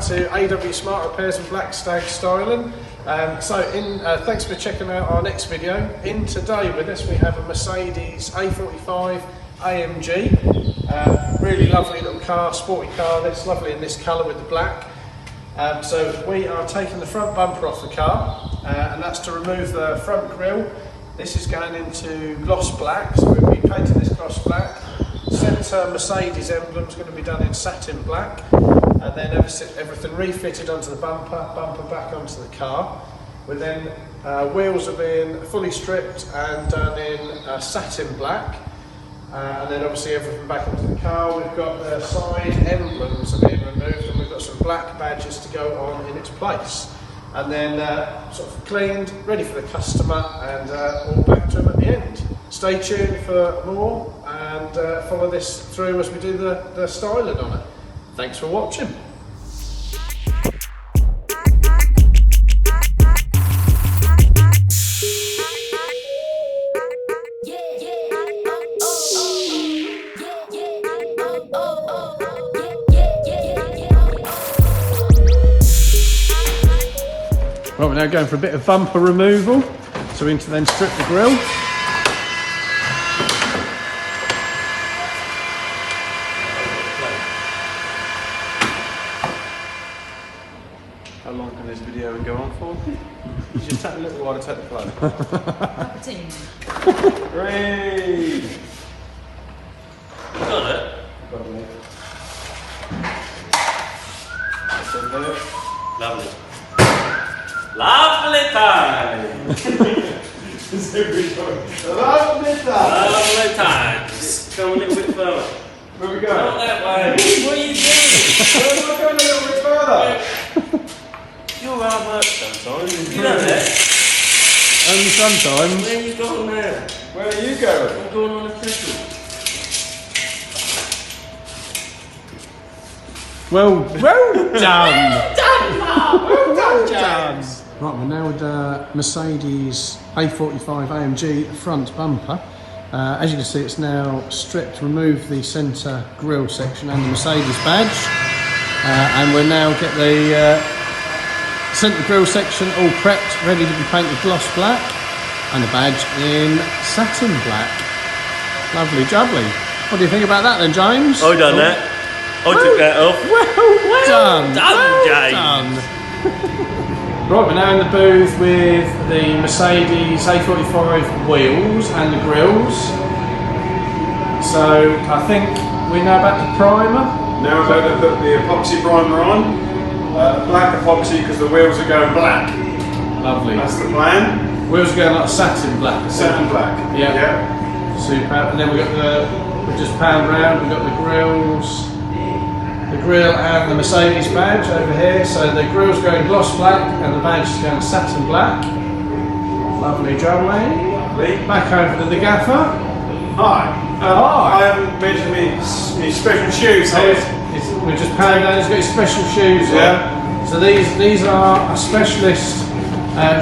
To AW Smart Repairs and Black Stag Styling. Thanks for checking out our next video. In today with us we have a Mercedes A45 AMG. Really lovely little car, sporty car. That's lovely in this colour with the black. So we are taking the front bumper off the car and that's to remove the front grille. This is going into gloss black, so we'll be painting this gloss black. Centre Mercedes emblem is going to be done in satin black. And then everything refitted onto the bumper back onto the car. With then wheels have been fully stripped and done in satin black. And then obviously everything back onto the car. We've got the side emblems are being removed and we've got some black badges to go on in its place. And then sort of cleaned, ready for the customer and all back to them at the end. Stay tuned for more and follow this through as we do the styling on it. Thanks for watching. Right, we're now going for a bit of bumper removal, so we need to then strip the grille. How long can this video go on for? You just take a little while to take the plug. Cup of tea. 3. Got it? Got it. Lovely. Lovely time! Lovely time! Lovely times! Come a little bit further. Where we go? Not that way. What are you doing? We're going a little bit further. You're hard work sometimes. You know that? Only sometimes. Where are you going now? Where are you going? I'm going on a trickle. Well done! Well done, Mark! Well done, James! Right, we're now with Mercedes A45 AMG front bumper. As you can see, it's now stripped, removed the centre grille section and the Mercedes badge. And we'll now get the centre grille section all prepped, ready to be painted gloss black, and the badge in satin black. Lovely jubbly. What do you think about that then, James? I done that. I took that off. Well done! Done, James! Right, we're now in the booth with the Mercedes A45 wheels and the grills. So I think we're now back to primer. Now we're going to put the epoxy primer on. Black epoxy because the wheels are going black. Lovely. That's the plan. Wheels are going like satin black. Satin black. Yeah. Yep. Super. And then we just pound round, we've got the grills. The grill and the Mercedes badge over here. So the grill's going gloss black and the badge is going satin black. Lovely jubbly. Lovely. Back over to the gaffer. Hi. Hi. I haven't mentioned me special shoes So here. we're just pounding down. He's got his special shoes on. So these are a specialist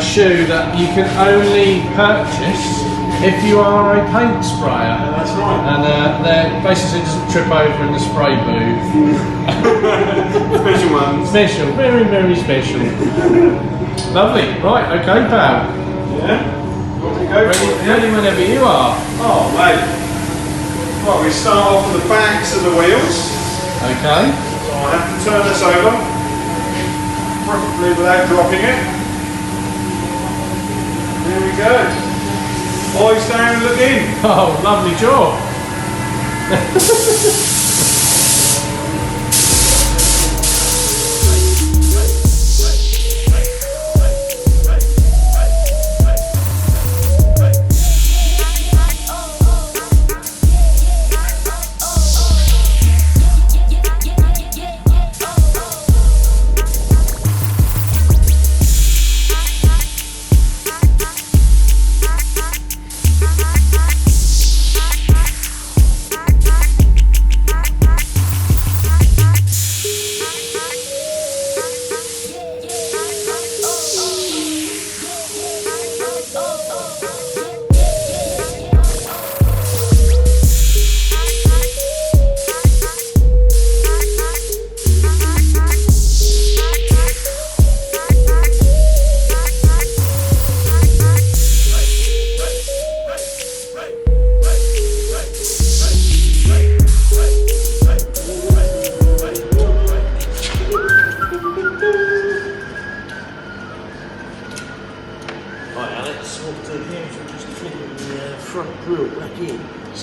shoe that you can only purchase if you are a paint sprayer. That's right. And they're basically just trip over in the spray booth. Special ones. Special, very, very special. Lovely. Right, okay, pal. Yeah. Want to go for it? Ready whenever you are. Oh, mate. Right, we start off with the backs of the wheels. Okay. So I have to turn this over, preferably without dropping it. There we go. Eyes down, look in. Oh, lovely job.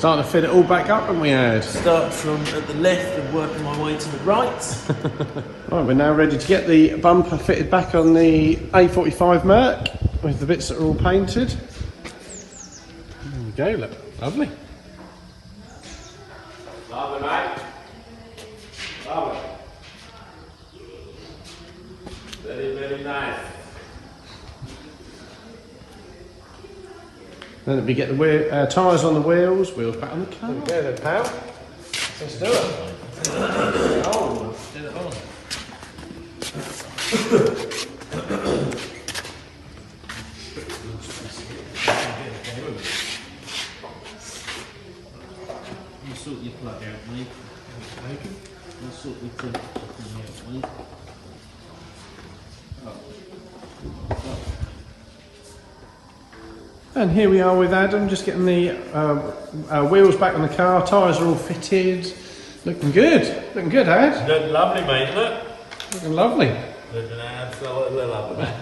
Starting to fit it all back up, and we had. Start from at the left and working my way to the right. Right, we're now ready to get the bumper fitted back on the A45 Merc with the bits that are all painted. There we go, look, lovely. Lovely, mate. Lovely. Very, very nice. Then we get the tyres on the wheels back on the car. There we go then, pal. Let's do it. Oh, get it on. You sort your plug out, mate. You sort your plug out, mate. And here we are with Adam, just getting the wheels back on the car. Tyres are all fitted. Looking good. Looking good, Ad. Look lovely, mate. Look. Looking lovely. Looking absolutely lovely, mate.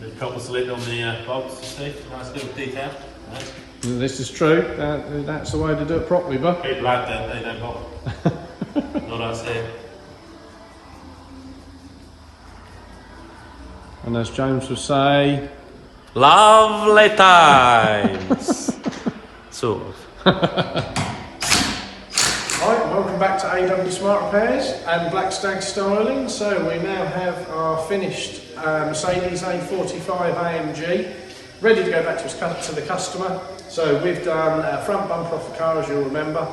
The copper slit on the box, see? Nice little detail. Nice. This is true. That's the way to do it properly, bud. People like that, they don't bother. Not us here. And as James would say, Lovely times. Sort of. Right, welcome back to AW Smart Repairs and Black Stag Styling. So we now have our finished Mercedes A45 AMG ready to go back to the customer. So we've done a front bumper off the car, as you'll remember,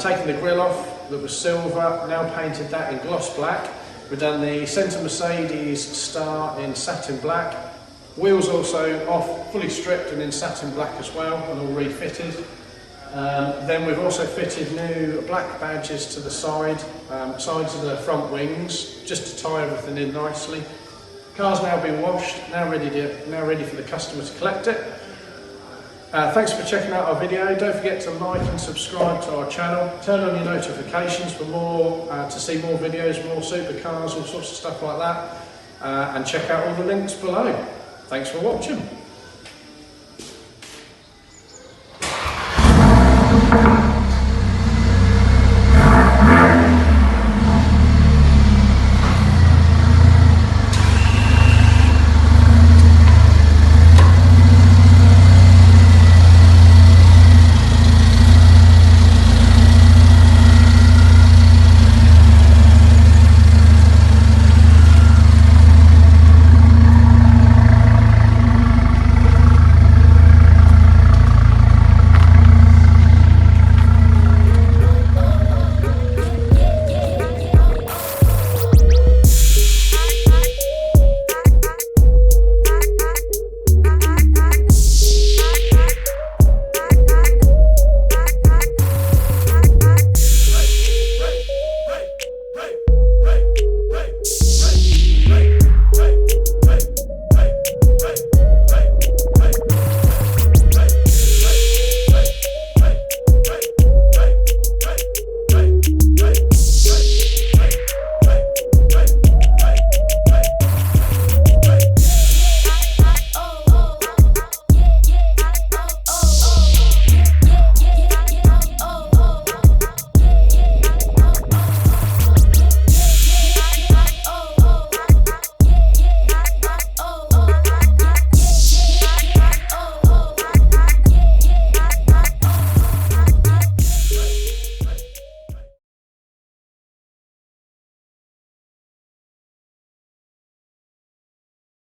taken the grille off that was silver, now painted that in gloss black. We've done the centre Mercedes star in satin black. Wheels also off, fully stripped and in satin black as well, and all refitted. Then we've also fitted new black badges to the sides of the front wings, just to tie everything in nicely. Car's now been washed, now ready for the customer to collect it. Thanks for checking out our video. Don't forget to like and subscribe to our channel. Turn on your notifications for more, to see more videos, more supercars, all sorts of stuff like that. And check out all the links below. Thanks for watching.